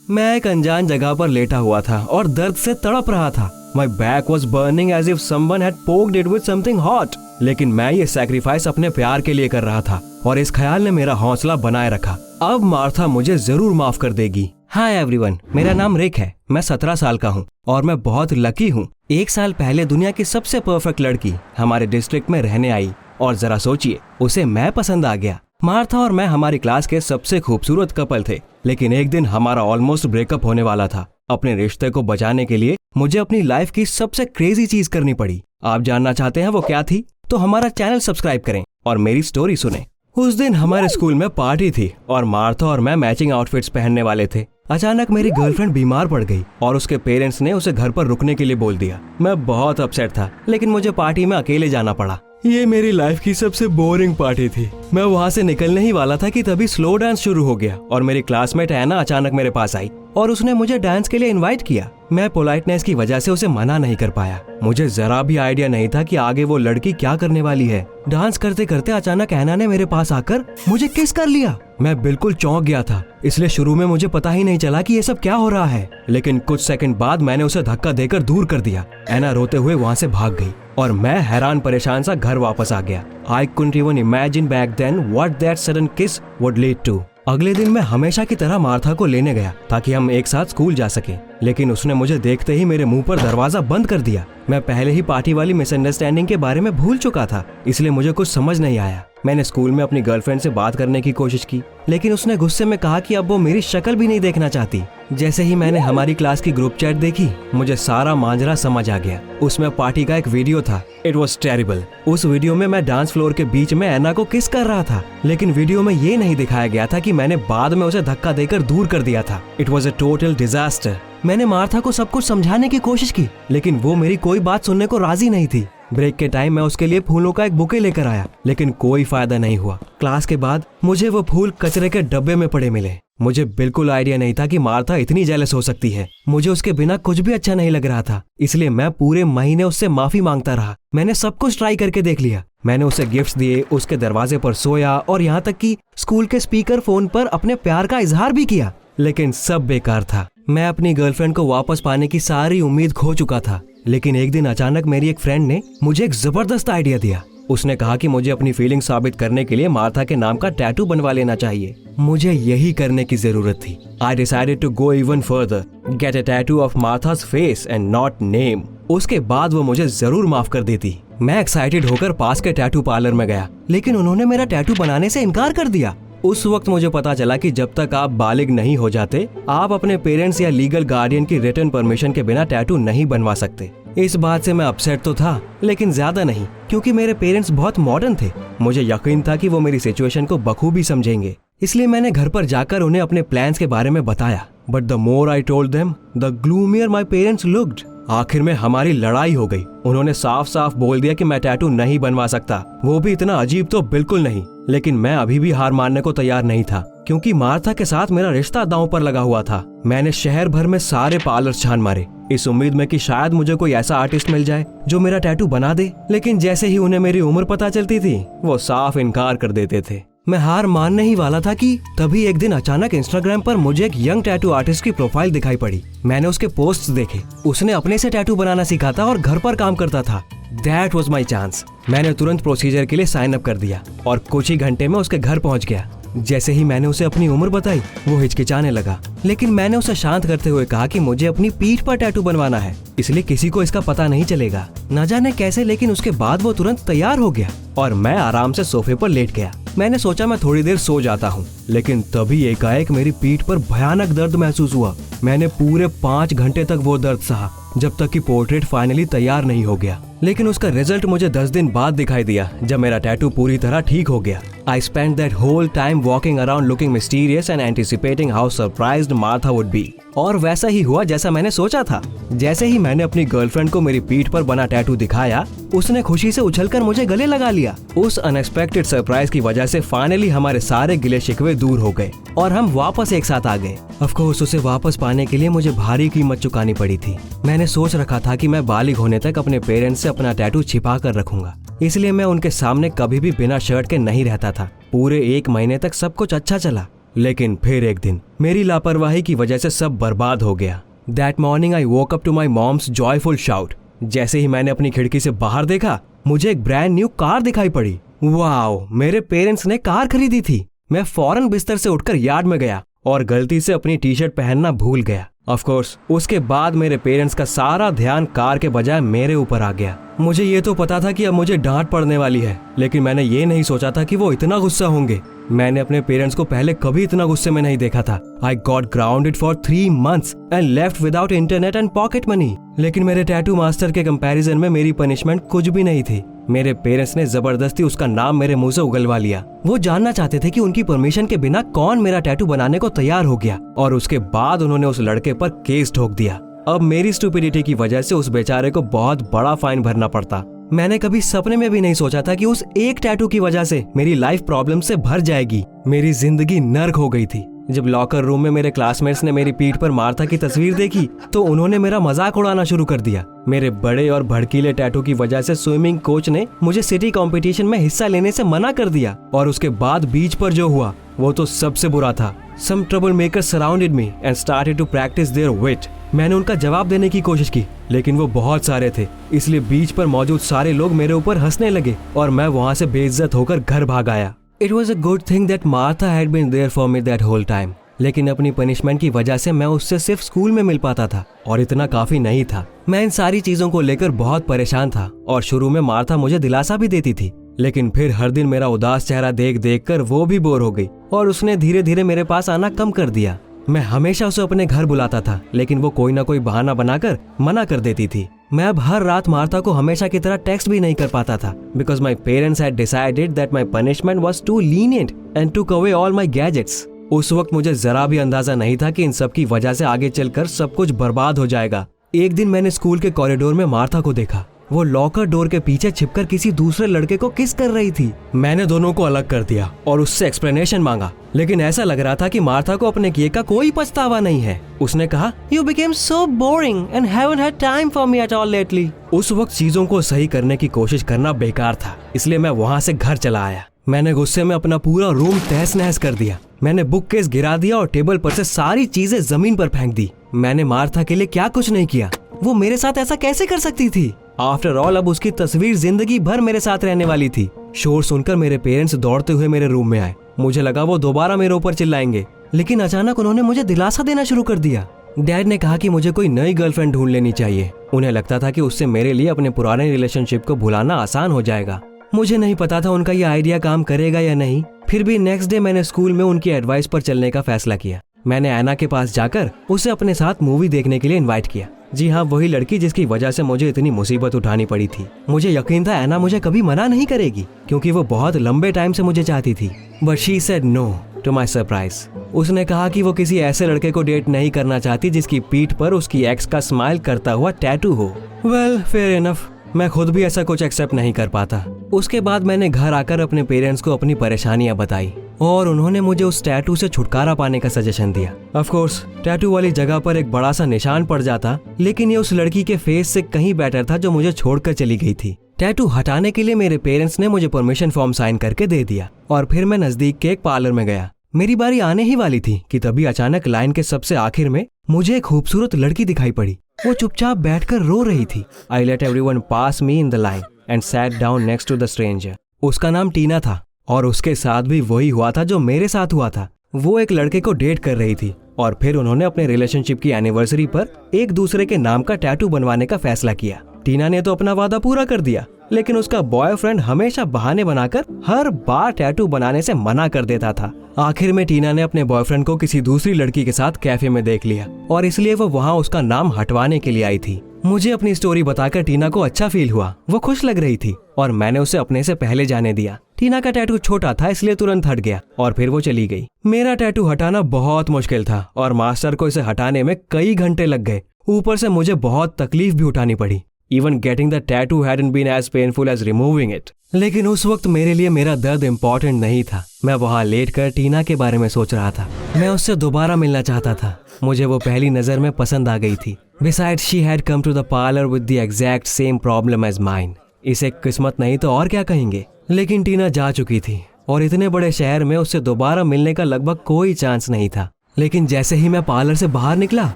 मैं एक अनजान जगह पर लेटा हुआ था और दर्द से तड़प रहा था। My back was burning as if someone had poked it with something hot. लेकिन मैं ये सैक्रिफाइस अपने प्यार के लिए कर रहा था और इस ख्याल ने मेरा हौसला बनाए रखा। अब मार्था मुझे जरूर माफ कर देगी। हाय एवरीवन, मेरा नाम रिक है। मैं 17 साल का हूँ और मैं बहुत लकी हूँ। 1 साल पहले दुनिया की सबसे परफेक्ट लड़की हमारे डिस्ट्रिक्ट में रहने आई और जरा सोचिए, उसे मैं पसंद आ गया। मार्था और मैं हमारी क्लास के सबसे खूबसूरत कपल थे, लेकिन एक दिन हमारा ऑलमोस्ट ब्रेकअप होने वाला था। अपने रिश्ते को बचाने के लिए मुझे अपनी लाइफ की सबसे क्रेजी चीज करनी पड़ी। आप जानना चाहते हैं वो क्या थी? तो हमारा चैनल सब्सक्राइब करें और मेरी स्टोरी सुनें। उस दिन हमारे स्कूल में पार्टी थी और मार्था और मैं मैचिंग आउटफिट्स पहनने वाले थे। अचानक मेरी गर्लफ्रेंड बीमार पड़ गई और उसके पेरेंट्स ने उसे घर पर रुकने के लिए बोल दिया। मैं बहुत अपसेट था, लेकिन मुझे पार्टी में अकेले जाना पड़ा। ये मेरी लाइफ की सबसे बोरिंग पार्टी थी। मैं वहाँ से निकलने ही वाला था कि तभी स्लो डांस शुरू हो गया और मेरी क्लासमेट एना अचानक मेरे पास आई और उसने मुझे डांस के लिए इनवाइट किया। मैं पोलाइटनेस की वजह से उसे मना नहीं कर पाया। मुझे जरा भी आइडिया नहीं था कि आगे वो लड़की क्या करने वाली है। डांस करते करते अचानक एना ने मेरे पास आकर मुझे किस कर लिया। मैं बिल्कुल चौंक गया था, इसलिए शुरू में मुझे पता ही नहीं चला कि ये सब क्या हो रहा है। लेकिन कुछ सेकंड बाद मैंने उसे धक्का देकर दूर कर दिया। एना रोते हुए वहाँ से भाग गई और मैं हैरान परेशान सा घर वापस आ गया। I couldn't even imagine back then what that sudden kiss would lead to. अगले दिन मैं हमेशा की तरह मार्था को लेने गया ताकि हम एक साथ स्कूल जा सके, लेकिन उसने मुझे देखते ही मेरे मुंह पर दरवाजा बंद कर दिया। मैं पहले ही पार्टी वाली मिसअंडरस्टैंडिंग के बारे में भूल चुका था, इसलिए मुझे कुछ समझ नहीं आया। मैंने स्कूल में अपनी गर्लफ्रेंड से बात करने की कोशिश की, लेकिन उसने गुस्से में कहा कि अब वो मेरी शक्ल भी नहीं देखना चाहती। जैसे ही मैंने हमारी क्लास की ग्रुप चैट देखी, मुझे सारा मांजरा समझ आ गया। उसमें पार्टी का एक वीडियो था। It was terrible. उस वीडियो में मैं डांस फ्लोर के बीच में एना को किस कर रहा था, लेकिन वीडियो में ये नहीं दिखाया गया था कि मैंने बाद में उसे धक्का देकर दूर कर दिया था। It was a total disaster. मैंने मार्था को सब कुछ समझाने की कोशिश की, लेकिन वो मेरी कोई बात सुनने को राजी नहीं थी। ब्रेक के टाइम मैं उसके लिए फूलों का एक बुके लेकर आया, लेकिन कोई फायदा नहीं हुआ। क्लास के बाद मुझे वो फूल कचरे के डब्बे में पड़े मिले। मुझे बिल्कुल आइडिया नहीं था कि मार्था इतनी जेलस हो सकती है। मुझे उसके बिना कुछ भी अच्छा नहीं लग रहा था, इसलिए मैं पूरे महीने उससे माफी मांगता रहा। मैंने सब कुछ ट्राई करके देख लिया। मैंने उसे गिफ्ट्स दिए, उसके दरवाजे पर सोया और यहाँ तक कि स्कूल के स्पीकर फोन पर अपने प्यार का इजहार भी किया, लेकिन सब बेकार था। मैं अपनी गर्लफ्रेंड को वापस पाने की सारी उम्मीद खो चुका था। लेकिन एक दिन अचानक मेरी एक फ्रेंड ने मुझे एक जबरदस्त आइडिया दिया। उसने कहा कि मुझे अपनी फीलिंग साबित करने के लिए मार्था के नाम का टैटू बनवा लेना चाहिए। मुझे यही करने की जरूरत थी। I decided to go even further, get a tattoo of Martha's face and not name. उसके बाद वो मुझे जरूर माफ कर देती। मैं एक्साइटेड होकर पास के टैटू पार्लर में गया, लेकिन उन्होंने मेरा टैटू बनाने से इनकार कर दिया। उस वक्त मुझे पता चला कि जब तक आप बालिग नहीं हो जाते, आप अपने पेरेंट्स या लीगल गार्डियन की रिटन परमिशन के बिना टैटू नहीं बनवा सकते। इस बात से मैं अपसेट तो था, लेकिन ज्यादा नहीं, क्योंकि मेरे पेरेंट्स बहुत मॉडर्न थे। मुझे यकीन था कि वो मेरी सिचुएशन को बखूबी समझेंगे, इसलिए मैंने घर पर जाकर उन्हें अपने प्लान्स के बारे में बताया। But the more I told them, the gloomier my parents looked. आखिर में हमारी लड़ाई हो गई। उन्होंने साफ साफ बोल दिया कि मैं टैटू नहीं बनवा सकता, वो भी इतना अजीब तो बिल्कुल नहीं। लेकिन मैं अभी भी हार मानने को तैयार नहीं था, क्योंकि मार्था के साथ मेरा रिश्ता दांव पर लगा हुआ था। मैंने शहर भर में सारे पार्लर्स छान मारे, इस उम्मीद में कि शायद मुझे कोई ऐसा आर्टिस्ट मिल जाए जो मेरा टैटू बना दे। लेकिन जैसे ही उन्हें मेरी उम्र पता चलती थी, वो साफ इनकार कर देते थे। मैं हार मानने ही वाला था कि तभी एक दिन अचानक इंस्टाग्राम पर मुझे एक यंग टैटू आर्टिस्ट की प्रोफाइल दिखाई पड़ी। मैंने उसके पोस्ट्स देखे। उसने अपने से टैटू बनाना सीखा था और घर पर काम करता था। That was my chance. मैंने तुरंत प्रोसीजर के लिए साइन अप कर दिया और कुछ ही घंटे में उसके घर पहुंच गया। जैसे ही मैंने उसे अपनी उम्र बताई, वो हिचकिचाने लगा, लेकिन मैंने उसे शांत करते हुए कहा कि मुझे अपनी पीठ पर टैटू बनवाना है, इसलिए किसी को इसका पता नहीं चलेगा। न जाने कैसे, लेकिन उसके बाद वो तुरंत तैयार हो गया और मैं आराम से सोफे पर लेट गया। मैंने सोचा मैं थोड़ी देर सो जाता हूँ, लेकिन तभी एकाएक मेरी पीठ पर भयानक दर्द महसूस हुआ। मैंने पूरे 5 घंटे तक वो दर्द सहा, जब तक कि पोर्ट्रेट फाइनली तैयार नहीं हो गया। लेकिन उसका रिजल्ट मुझे 10 दिन बाद दिखाई दिया, जब मेरा टैटू पूरी तरह ठीक हो गया। I spent that whole time walking around looking mysterious and anticipating how surprised Martha would be. और वैसा ही हुआ जैसा मैंने सोचा था। जैसे ही मैंने अपनी गर्लफ्रेंड को मेरी पीठ पर बना टैटू दिखाया, उसने खुशी से उछलकर मुझे गले लगा लिया। उस अनएक्सपेक्टेड सरप्राइज की वजह से फाइनली हमारे सारे गिले शिकवे दूर हो गए और हम वापस एक साथ आ गए। ऑफ कोर्स उसे वापस पाने के लिए मुझे भारी कीमत चुकानी पड़ी थी। मैंने सोच रखा था कि मैं बालिग होने तक अपने पेरेंट्स से अपना टैटू छिपा कर रखूंगा, इसलिए मैं उनके सामने कभी भी बिना शर्ट के नहीं रहता था। पूरे 1 महीने तक सब कुछ अच्छा चला, लेकिन फिर एक दिन मेरी लापरवाही की वजह से सब बर्बाद हो गया। That morning I woke up to my mom's joyful shout. जैसे ही मैंने अपनी खिड़की से बाहर देखा, मुझे एक ब्रांड न्यू कार दिखाई पड़ी। वाओ, मेरे पेरेंट्स ने कार खरीदी थी। मैं फौरन बिस्तर से उठकर यार्ड में गया और गलती से अपनी टी शर्ट पहनना भूल गया। ऑफ कोर्स उसके बाद मेरे पेरेंट्स का सारा ध्यान कार के बजाय मेरे ऊपर आ गया। मुझे ये तो पता था कि अब मुझे डांट पड़ने वाली है, लेकिन मैंने ये नहीं सोचा था कि वो इतना गुस्सा होंगे। मैंने अपने पेरेंट्स को पहले कभी इतना गुस्से में नहीं देखा था। I got grounded for 3 months and left without internet and pocket money. लेकिन मेरे टैटू मास्टर के कंपैरिजन में मेरी पनिशमेंट कुछ भी नहीं थी। मेरे पेरेंट्स ने जबरदस्ती उसका नाम मेरे मुंह से उगलवा लिया। वो जानना चाहते थे कि उनकी परमिशन के बिना कौन मेरा टैटू बनाने को तैयार हो गया, और उसके बाद उन्होंने उस लड़के पर केस ठोक दिया। अब मेरी स्टुपिडिटी की वजह से उस बेचारे को बहुत बड़ा फाइन भरना पड़ता। मैंने कभी सपने में भी नहीं सोचा था कि उस एक टैटू की वजह से मेरी लाइफ प्रॉब्लम से भर जाएगी। मेरी जिंदगी नर्क हो गई थी। जब लॉकर रूम में मेरे क्लासमेट्स ने मेरी पीठ पर मार्था की तस्वीर देखी तो उन्होंने मेरा मजाक उड़ाना शुरू कर दिया। मेरे बड़े और भड़कीले टैटू की वजह से स्विमिंग कोच ने मुझे सिटी कंपटीशन में हिस्सा लेने से मना कर दिया, और उसके बाद बीच पर जो हुआ वो तो सबसे बुरा था। Some troublemakers surrounded me and started to practice their wit. मैंने उनका जवाब देने की कोशिश की, लेकिन वो बहुत सारे थे, इसलिए बीच पर मौजूद सारे लोग मेरे ऊपर हंसने लगे और मैं वहाँ से बेइज्जत होकर घर भाग आया। It was a good thing that Martha had been there for me that whole time. लेकिन अपनी पनिशमेंट की वजह से मैं उससे सिर्फ स्कूल में मिल पाता था, और इतना काफी नहीं था। मैं इन सारी चीजों को लेकर बहुत परेशान था, और शुरू में मार्था मुझे दिलासा भी देती थी, लेकिन फिर हर दिन मेरा उदास चेहरा देख देख कर वो भी बोर हो गई और उसने धीरे धीरे मेरे पास आना कम कर दिया। मैं हमेशा उसे अपने घर बुलाता था, लेकिन वो कोई ना कोई बहाना बनाकर मना कर देती थी। मैं अब हर रात मार्था को हमेशा की तरह टेक्स्ट भी नहीं कर पाता था, because my parents had decided that my punishment was too lenient and took away all my gadgets. उस वक्त मुझे जरा भी अंदाजा नहीं था कि इन सब की वजह से आगे चलकर सब कुछ बर्बाद हो जाएगा। एक दिन मैंने स्कूल के कॉरिडोर में मार्था को देखा। वो लॉकर डोर के पीछे छिपकर किसी दूसरे लड़के को किस कर रही थी। मैंने दोनों को अलग कर दिया और उससे एक्सप्लेनेशन मांगा, लेकिन ऐसा लग रहा था कि मार्था को अपने किए का कोई पछतावा नहीं है। उसने कहा, "You became so boring and haven't had time for me at all lately." उस वक्त चीजों को सही करने की कोशिश करना बेकार था, इसलिए मैं वहाँ से घर चला आया। मैंने गुस्से में अपना पूरा रूम तहस नहस कर दिया। मैंने बुक केस गिरा दिया और टेबल पर से सारी चीजें जमीन पर फेंक दी। मैंने मार्था के लिए क्या कुछ नहीं किया। वो मेरे साथ ऐसा कैसे कर सकती थी? आफ्टर ऑल अब उसकी तस्वीर जिंदगी भर मेरे साथ रहने वाली थी। शोर सुनकर मेरे पेरेंट्स दौड़ते हुए मेरे रूम में आए। मुझे लगा वो दोबारा मेरे ऊपर चिल्लाएंगे, लेकिन अचानक उन्होंने मुझे दिलासा देना शुरू कर दिया। डैड ने कहा कि मुझे कोई नई गर्लफ्रेंड ढूंढ लेनी चाहिए। उन्हें लगता था कि उससे मेरे लिए अपने पुराने रिलेशनशिप को भुलाना आसान हो जाएगा। मुझे नहीं पता था उनका ये आइडिया काम करेगा या नहीं। फिर भी नेक्स्ट डे मैंने स्कूल में उनकी एडवाइस पर चलने का फैसला किया। मैंने ऐना के पास जाकर उसे अपने साथ मूवी देखने के लिए इनवाइट किया। जी हाँ, वही लड़की जिसकी वजह से मुझे इतनी मुसीबत उठानी पड़ी थी। मुझे यकीन था ऐना मुझे कभी मना नहीं करेगी, क्योंकि वो बहुत लंबे टाइम से मुझे चाहती थी। But she said no to my surprise. उसने कहा कि वो किसी ऐसे लड़के को डेट नहीं करना चाहती जिसकी पीठ पर उसकी एक्स का स्माइल करता हुआ टैटू हो। Well, fair enough. मैं खुद भी ऐसा कुछ एक्सेप्ट नहीं कर पाता। उसके बाद मैंने घर आकर अपने पेरेंट्स को अपनी परेशानियां बताई और उन्होंने मुझे उस टैटू से छुटकारा पाने का सजेशन दिया। ऑफ कोर्स टैटू वाली जगह पर एक बड़ा सा निशान पड़ जाता, लेकिन ये उस लड़की के फेस से कहीं बेटर था जो मुझे छोड़कर चली गई थी। टैटू हटाने के लिए मेरे पेरेंट्स ने मुझे परमिशन फॉर्म साइन करके दे दिया और फिर मैं नजदीक के एक पार्लर में गया। मेरी बारी आने ही वाली थी कि तभी अचानक लाइन के सबसे आखिर में मुझे एक खूबसूरत लड़की दिखाई पड़ी। वो चुपचाप बैठकर रो रही थी। I let everyone pass me in the line and sat down next to the stranger. उसका नाम टीना था और उसके साथ भी वही हुआ था जो मेरे साथ हुआ था। वो एक लड़के को डेट कर रही थी और फिर उन्होंने अपने रिलेशनशिप की एनिवर्सरी पर एक दूसरे के नाम का टैटू बनवाने का फैसला किया। टीना ने तो अपना वादा पूरा कर दिया, लेकिन उसका बॉयफ्रेंड हमेशा बहाने बनाकर हर बार टैटू बनाने से मना कर देता था। आखिर में टीना ने अपने बॉयफ्रेंड को किसी दूसरी लड़की के साथ कैफे में देख लिया और इसलिए वो वहाँ उसका नाम हटवाने के लिए आई थी। मुझे अपनी स्टोरी बताकर टीना को अच्छा फील हुआ। वो खुश लग रही थी और मैंने उसे अपने से पहले जाने दिया। टीना का टैटू छोटा था इसलिए तुरंत हट गया और फिर वो चली गई। मेरा टैटू हटाना बहुत मुश्किल था और मास्टर को इसे हटाने में कई घंटे लग गए। ऊपर से मुझे बहुत तकलीफ भी उठानी पड़ी। Even getting the tattoo hadn't been as painful as removing it. लेकिन उस वक्त मेरे लिए मेरा दर्द इम्पोर्टेंट नहीं था। मैं वहाँ लेटकर टीना के बारे में सोच रहा था। मैं उससे दोबारा मिलना चाहता था। मुझे वो पहली नजर में पसंद आ गई थी। Besides, she had come to the parlor with the exact same problem as mine. इसे किस्मत नहीं तो और क्या कहेंगे। लेकिन टीना जा चुकी थी और इतने बड़े शहर में उससे दोबारा मिलने का लगभग कोई चांस नहीं था। लेकिन जैसे ही मैं पार्लर से बाहर निकला,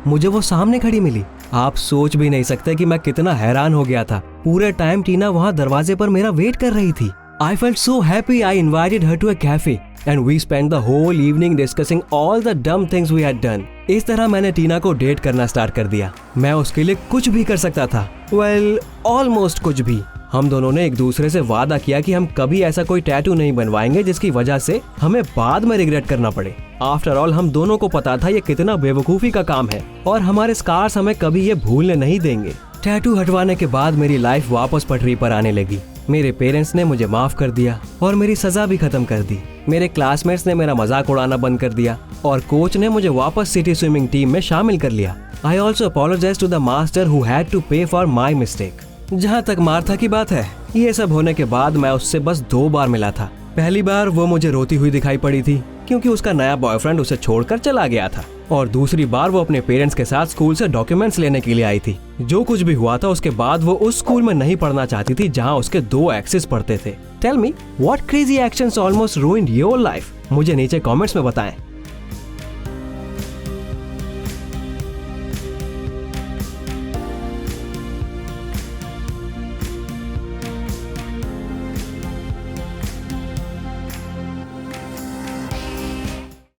मुझे वो सामने खड़ी मिली। आप सोच भी नहीं सकते कि मैं कितना हैरान हो गया था। पूरे टाइम टीना वहाँ दरवाजे पर मेरा वेट कर रही थी। I felt so happy I invited her to a cafe and we spent the whole evening discussing all the dumb things we had done. इस तरह मैंने टीना को डेट करना स्टार्ट कर दिया। मैं उसके लिए कुछ भी कर सकता था। Well, almost कुछ भी। हम दोनों ने एक दूसरे से वादा किया कि हम कभी ऐसा कोई टैटू नहीं बनवाएंगे जिसकी वजह से हमें बाद में रिग्रेट करना पड़े। आफ्टर ऑल हम दोनों को पता था ये कितना बेवकूफ़ी का काम है और हमारे स्कार्स हमें कभी ये भूलने नहीं देंगे। टैटू हटवाने के बाद मेरी लाइफ वापस पटरी पर आने लगी। मेरे पेरेंट्स ने मुझे माफ कर दिया और मेरी सजा भी खत्म कर दी। मेरे क्लासमेट्स ने मेरा मजाक उड़ाना बंद कर दिया और कोच ने मुझे वापस सिटी स्विमिंग टीम में शामिल कर लिया। I also apologize to the master who had to pay for my mistake. जहाँ तक मार्था की बात है, ये सब होने के बाद मैं उससे बस 2 बार मिला था। पहली बार वो मुझे रोती हुई दिखाई पड़ी थी क्योंकि उसका नया बॉयफ्रेंड उसे छोड़कर चला गया था, और दूसरी बार वो अपने पेरेंट्स के साथ स्कूल से डॉक्यूमेंट्स लेने के लिए आई थी। जो कुछ भी हुआ था उसके बाद वो उस स्कूल में नहीं पढ़ना चाहती थी जहाँ उसके 2 एक्सेस पढ़ते थे। Tell me what crazy actions almost ruined your life. मुझे नीचे कमेंट्स में बताएं।